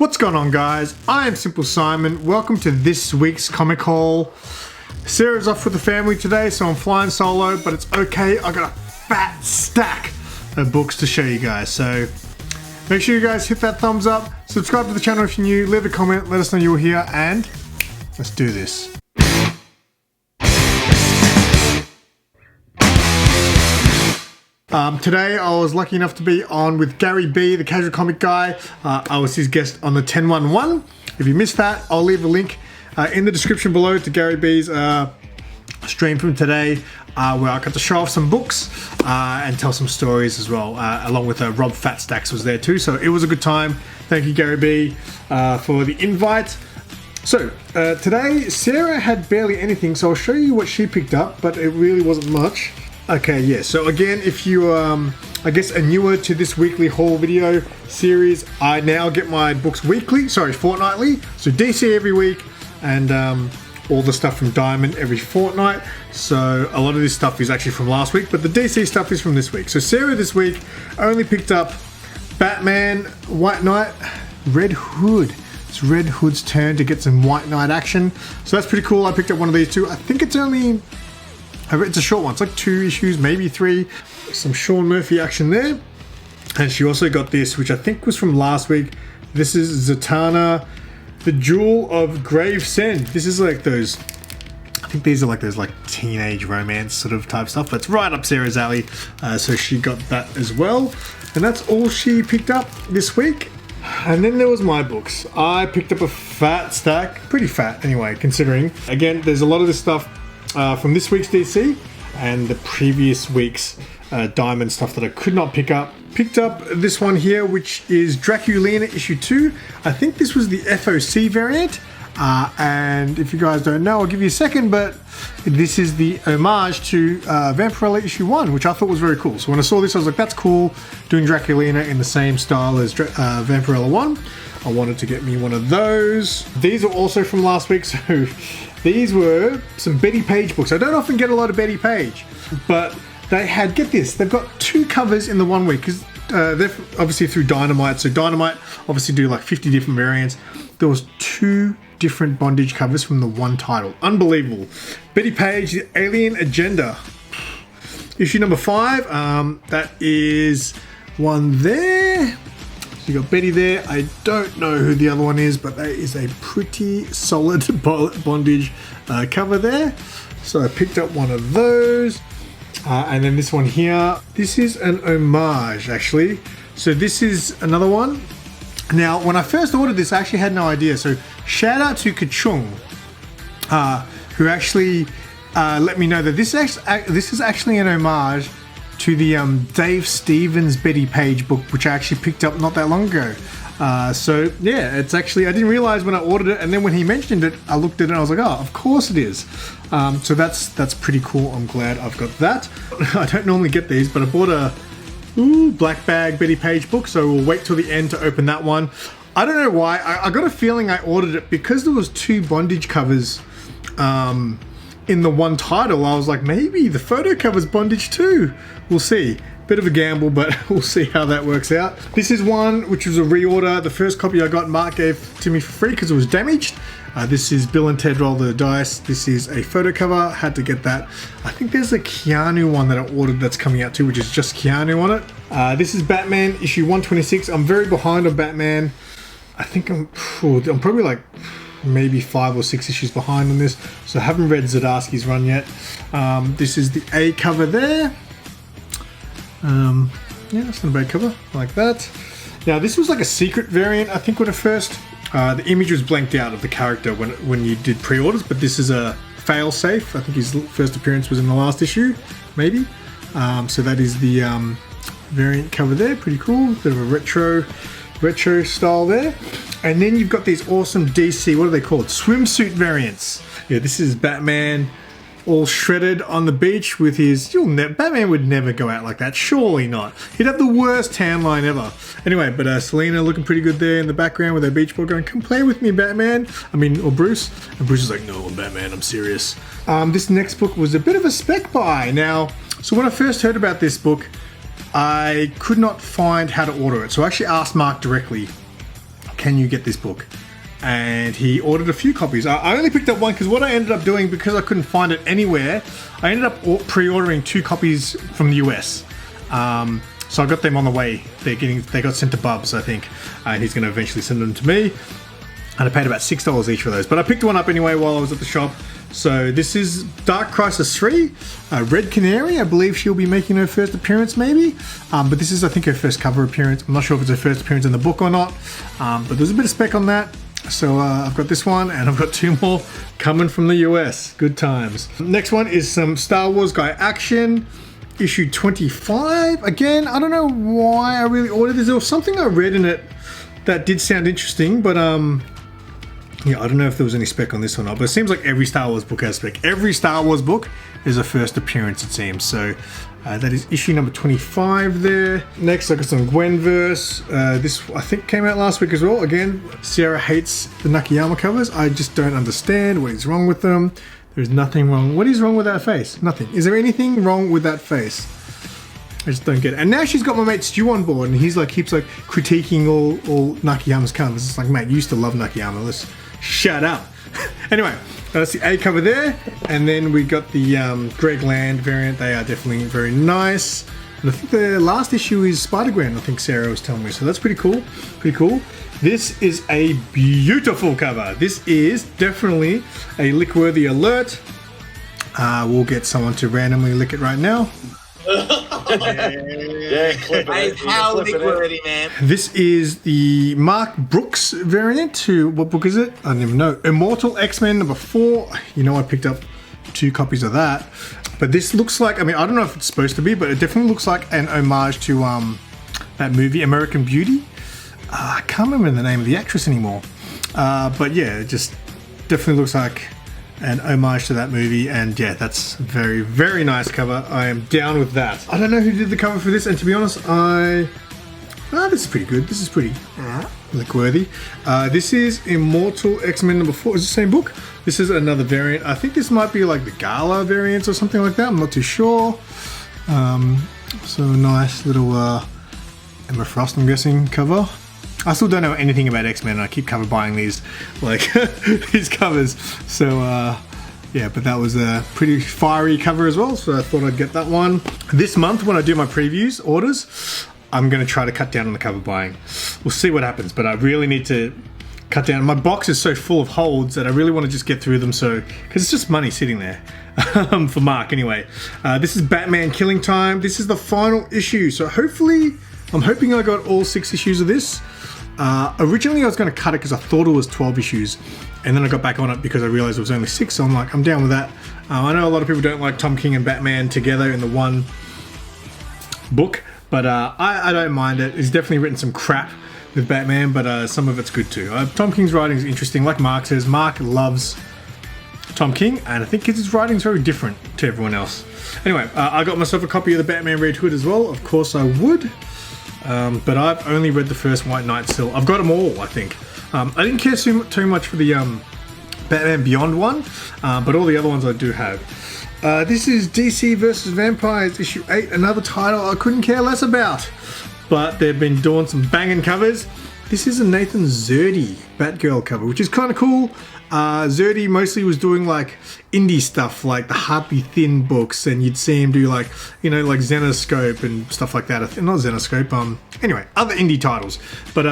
What's going on, guys? I am Simple Simon. Welcome to this week's comic haul. Sarah's off with the family today, so I'm flying solo, but it's okay. I got a fat stack of books to show you guys. So make sure you guys hit that thumbs up, subscribe to the channel if you're new, leave a comment, let us know you're here, and let's do this. Today I was lucky enough to be on with Gary B, the casual comic guy. I was his guest on the 1011. If you missed that, I'll leave a link in the description below to Gary B's stream from today, where I got to show off some books and tell some stories as well, along with Rob Fatstacks was there too, so it was a good time. Thank you, Gary B, for the invite. So today Sarah had barely anything, so I'll show you what she picked up, but it really wasn't much. Okay, yeah, so again, if you I guess are newer to this weekly haul video series, I now get my books fortnightly. So DC every week, and all the stuff from Diamond every fortnight. So a lot of this stuff is actually from last week, but the DC stuff is from this week. So Sarah this week only picked up Batman, White Knight, Red Hood. It's Red Hood's turn to get some White Knight action. So that's pretty cool. I picked up one of these too. I think it's a short one. It's like 2 issues, maybe 3. Some Sean Murphy action there. And she also got this, which I think was from last week. This is Zatanna, the Jewel of Gravesend. This is like those, I think these are like those teenage romance sort of type stuff, but it's right up Sarah's alley. So she got that as well. And that's all she picked up this week. And then there was my books. I picked up a fat stack, pretty fat anyway, considering. Again, there's a lot of this stuff from this week's DC and the previous week's Diamond stuff that I could not pick up. Picked up this one here, which is Draculina issue 2. I think this was the FOC variant, and if you guys don't know, I'll give you a second, but this is the homage to Vampirella issue 1, which I thought was very cool. So when I saw this, I was like, that's cool, doing Draculina in the same style as Vampirella 1. I wanted to get me one of those. These are also from last week, so these were some Betty Page books. I don't often get a lot of Betty Page, but they had, get this, they've got 2 covers in the 1 week, because they're obviously through Dynamite, so Dynamite obviously do like 50 different variants. There was 2 different Bondage covers from the 1 title. Unbelievable. Betty Page, The Alien Agenda. Issue number 5, that is one there. So you got Betty there. I don't know who the other one is, but that is a pretty solid Bondage cover there. So I picked up one of those. And then this one here. This is an homage, actually. So this is another one. Now, when I first ordered this, I actually had no idea. So shout out to Kachung, who actually let me know that this is actually an homage to the Dave Stevens Betty Page book, which I actually picked up not that long ago. So yeah, it's actually, I didn't realize when I ordered it, and then when he mentioned it, I looked at it and I was like, oh, of course it is. So that's pretty cool. I'm glad I've got that. I don't normally get these, but I bought a black bag Betty Page book, so we'll wait till the end to open that one. I don't know why. I got a feeling I ordered it because there was 2 Bondage covers in the 1 title. I was like, maybe the photo cover's Bondage too. We'll see. Bit of a gamble, but we'll see how that works out. This is one which was a reorder. The first copy I got, Mark gave to me for free because it was damaged. This is Bill and Ted Roll the Dice. This is a photo cover. Had to get that. I think there's a Keanu one that I ordered that's coming out too, which is just Keanu on it. This is Batman issue 126. I'm very behind on Batman. I think I'm probably like maybe 5 or 6 issues behind on this, so I haven't read Zdarsky's run yet. This is the A cover there. Yeah, that's not a bad cover, like that. Now this was like a secret variant, I think, when it first, the image was blanked out of the character when you did pre-orders, but this is a fail-safe. I think his first appearance was in the last issue, maybe. So that is the variant cover there, pretty cool. Bit of a retro style there. And then you've got these awesome DC, what are they called? Swimsuit variants. Yeah, this is Batman all shredded on the beach with his, Batman would never go out like that, surely not. He'd have the worst tan line ever. Anyway, but Selena looking pretty good there in the background with her beach ball going, come play with me, Batman. Or Bruce. And Bruce is like, no, I'm Batman, I'm serious. This next book was a bit of a spec buy. Now, so when I first heard about this book, I could not find how to order it. So I actually asked Mark directly, can you get this book? And he ordered a few copies. I only picked up one because what I ended up doing, because I couldn't find it anywhere, I ended up pre-ordering 2 copies from the US. So I got them on the way. They got sent to Bubs, I think, and he's going to eventually send them to me. And I paid about $6 each for those. But I picked one up anyway while I was at the shop. So this is Dark Crisis 3, Red Canary. I believe she'll be making her first appearance maybe. But this is, I think, her first cover appearance. I'm not sure if it's her first appearance in the book or not. But there's a bit of spec on that. So I've got this one, and I've got 2 more coming from the US. Good times. Next one is some Star Wars Guy action. Issue 25. Again, I don't know why I really ordered this. There was something I read in it that did sound interesting, but yeah, I don't know if there was any spec on this or not, but it seems like every Star Wars book has spec. Every Star Wars book is a first appearance, it seems. So that is issue number 25 there. Next, I got some Gwenverse. This, I think, came out last week as well. Again, Sarah hates the Nakayama covers. I just don't understand what is wrong with them. There's nothing wrong. What is wrong with that face? Nothing. Is there anything wrong with that face? I just don't get it. And now she's got my mate Stu on board, and he's like, keeps like critiquing all Nakayama's covers. It's like, mate, you used to love Nakayama. Let's shut up. Anyway, that's the A cover there. And then we got the Greg Land variant. They are definitely very nice. And I think the last issue is Spider-Gwen, I think Sarah was telling me. So that's pretty cool. Pretty cool. This is a beautiful cover. This is definitely a lick-worthy alert. We'll get someone to randomly lick it right now. Yeah, clip it. How lick-worthy, man. This is the Mark Brooks variant to, what book is it? I don't even know. Immortal X-Men number 4. You know, I picked up 2 copies of that. But this looks like, I mean, I don't know if it's supposed to be, but it definitely looks like an homage to that movie, American Beauty. I can't remember the name of the actress anymore. But yeah, it just definitely looks like an homage to that movie. And yeah, that's very, very nice cover. I am down with that. I don't know who did the cover for this. And to be honest, this is pretty good. This is pretty lick-worthy. This is Immortal X-Men number 4. Is it the same book? This is another variant. I think this might be like the Gala variants or something like that. I'm not too sure. So nice little Emma Frost, I'm guessing, cover. I still don't know anything about X-Men, and I keep cover buying these, like, these covers. So, yeah, but that was a pretty fiery cover as well, so I thought I'd get that one. This month, when I do my previews orders, I'm going to try to cut down on the cover buying. We'll see what happens, but I really need to cut down. My box is so full of holds that I really want to just get through them, so, because it's just money sitting there. For Mark, anyway. This is Batman Killing Time. This is the final issue, so hopefully, I'm hoping I got all 6 issues of this. Originally I was going to cut it because I thought it was 12 issues, and then I got back on it because I realized it was only 6, so I'm like, I'm down with that. I know a lot of people don't like Tom King and Batman together in the one book, but I don't mind it. He's definitely written some crap with Batman, but some of it's good too. Tom King's writing is interesting. Like Mark says, Mark loves Tom King, and I think his writing is very different to everyone else. Anyway, I got myself a copy of the Batman Red Hood as well. Of course I would. But I've only read the first White Knight still. I've got them all, I think. I didn't care too much for the Batman Beyond one, but all the other ones I do have. This is DC vs. Vampires issue 8, another title I couldn't care less about. But they've been doing some banging covers. This is a Nathan Zerdy Batgirl cover, which is kind of cool. Zerdy mostly was doing like indie stuff, like the Harpy Thin books, and you'd see him do like, you know, like Zenoscope and stuff like that. Not Zenoscope, anyway, other indie titles. But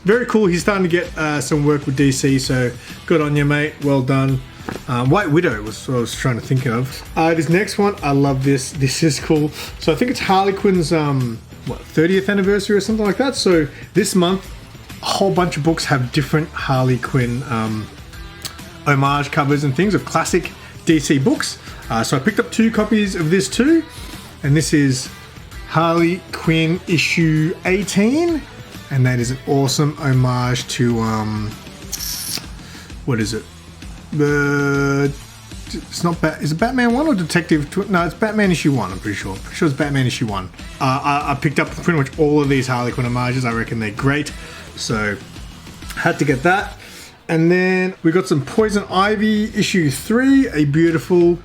very cool. He's starting to get some work with DC, so good on you, mate. Well done. White Widow was what I was trying to think of. This next one, I love this. This is cool. So I think it's Harley Quinn's 30th anniversary or something like that. So this month, a whole bunch of books have different Harley Quinn homage covers and things of classic DC books. So I picked up 2 copies of this too, and this is Harley Quinn issue 18, and that is an awesome homage to what is it? It's not is it Batman 1 or Detective? No, it's Batman issue 1. I'm pretty sure. It's Batman issue 1. I picked up pretty much all of these Harley Quinn homages. I reckon they're great, so had to get that. And then we got some Poison Ivy issue 3, a beautiful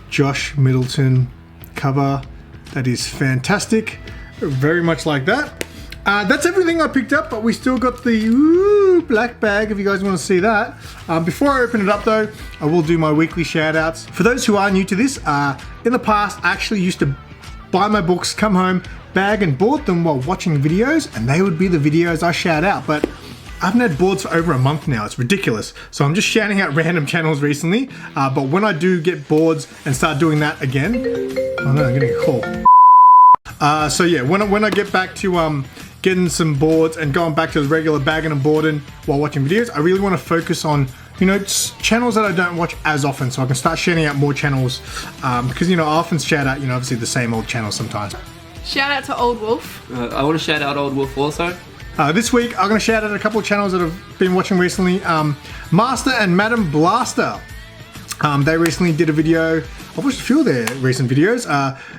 Josh Middleton cover that is fantastic, very much like that. That's everything I picked up, but we still got the black bag if you guys want to see that. Before I open it up though, I will do my weekly shout outs. For those who are new to this, in the past I actually used to buy my books, come home, bag and board them while watching videos, and they would be the videos I shout out. But I haven't had boards for over a month now. It's ridiculous. So I'm just shouting out random channels recently. But when I do get boards and start doing that again, oh no, I'm getting a call. So yeah, when I get back to getting some boards and going back to the regular bagging and boarding while watching videos, I really want to focus on, you know, channels that I don't watch as often, so I can start shouting out more channels. Because, you know, I often shout out, you know, obviously the same old channels sometimes. Shout out to Old Wolf. I want to shout out Old Wolf also. This week, I'm going to shout out a couple of channels that I've been watching recently. Master and Madam Blaster. They recently did a video. I've watched a few of their recent videos.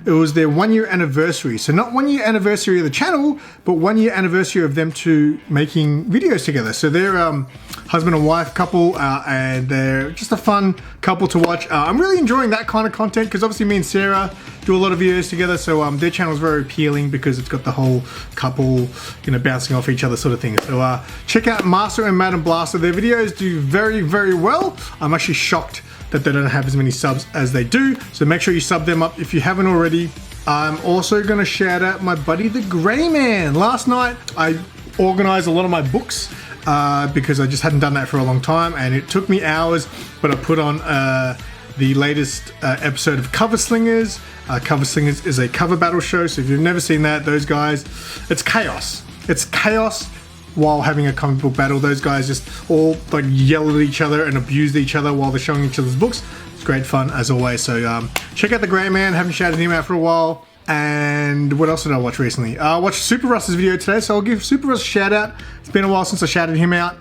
It was their 1 year anniversary. So not 1 year anniversary of the channel, but 1 year anniversary of them two making videos together. So they're husband and wife couple, and they're just a fun couple to watch. I'm really enjoying that kind of content because obviously me and Sarah do a lot of videos together. So their channel is very appealing because it's got the whole couple, you know, bouncing off each other sort of thing. So check out Master and Madam Blaster. Their videos do very, very well. I'm actually shocked that they don't have as many subs as they do, so make sure you sub them up if you haven't already. I'm also going to shout out my buddy the Grey Man. Last night I organized a lot of my books because I just hadn't done that for a long time, and it took me hours, but I put on the latest episode of Cover Slingers. Cover Slingers is a cover battle show, so if you've never seen that, those guys, it's chaos. It's chaos while having a comic book battle. Those guys just all like yell at each other and abuse each other while they're showing each other's books. It's great fun as always. So check out the Grey Man. Haven't shouted him out for a while. And what else did I watch recently? I watched Super Russ's video today, so I'll give Super Russ a shout out. It's been a while since I shouted him out.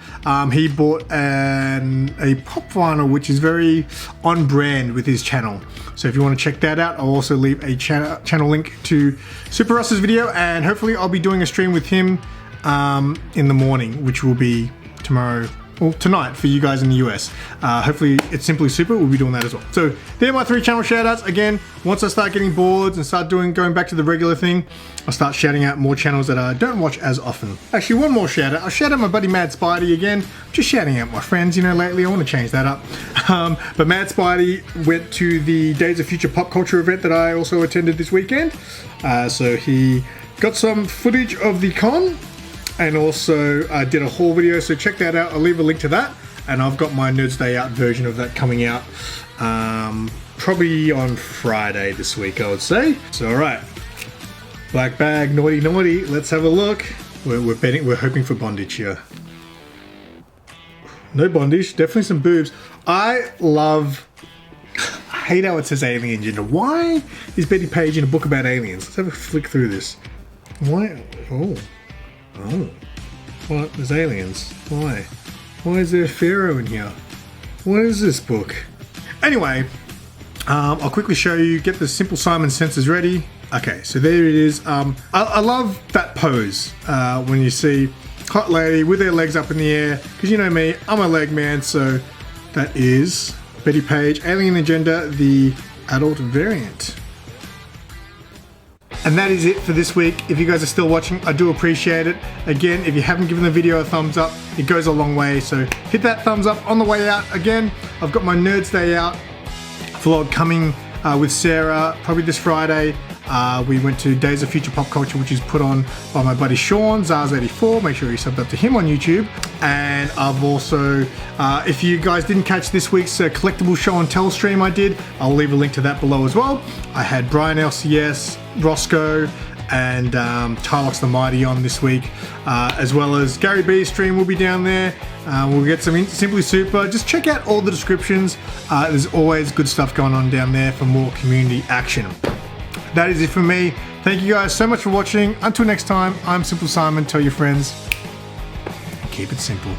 He bought a pop vinyl, which is very on brand with his channel. So if you want to check that out, I'll also leave a channel link to Super Russ's video, and hopefully I'll be doing a stream with him in the morning, which will be tomorrow, or tonight for you guys in the US. Hopefully it's Simply Super, we'll be doing that as well. So they're my 3 channel shout outs. Again, once I start getting boards and start going back to the regular thing, I'll start shouting out more channels that I don't watch as often. Actually, one more shout out. I'll shout out my buddy Mad Spidey again. Just shouting out my friends, you know, lately. I want to change that up. But Mad Spidey went to the Days of Future Pop Culture event that I also attended this weekend. So he got some footage of the con, and also did a haul video, so check that out. I'll leave a link to that, and I've got my Nerds Day Out version of that coming out probably on Friday this week, I would say. So alright, black bag, naughty naughty, let's have a look. We're hoping for Bondage here. No Bondage, definitely some boobs. I hate how it says alien gender. Why is Betty Page in a book about aliens? Let's have a flick through this. Why? Oh, what? There's aliens. Why? Why is there a pharaoh in here? What is this book? Anyway, I'll quickly show you. Get the Simple Simon sensors ready. Okay, so there it is. I love that pose when you see hot lady with their legs up in the air, because you know me, I'm a leg man. So that is Betty Page, Alien Agenda, the adult variant. And that is it for this week. If you guys are still watching, I do appreciate it. Again, if you haven't given the video a thumbs up, it goes a long way. So hit that thumbs up on the way out. Again, I've got my Nerds Day Out vlog coming with Sarah, probably this Friday. We went to Days of Future Pop Culture, which is put on by my buddy Sean, Zars84. Make sure you sub up to him on YouTube. And I've also, if you guys didn't catch this week's collectible show and tell stream I did, I'll leave a link to that below as well. I had Brian LCS, Roscoe, and Tylox the Mighty on this week, as well as Gary B's stream will be down there. We'll get some Simply Super. Just check out all the descriptions. There's always good stuff going on down there for more community action. That is it for me. Thank you guys so much for watching. Until next time, I'm Simple Simon. Tell your friends, keep it simple.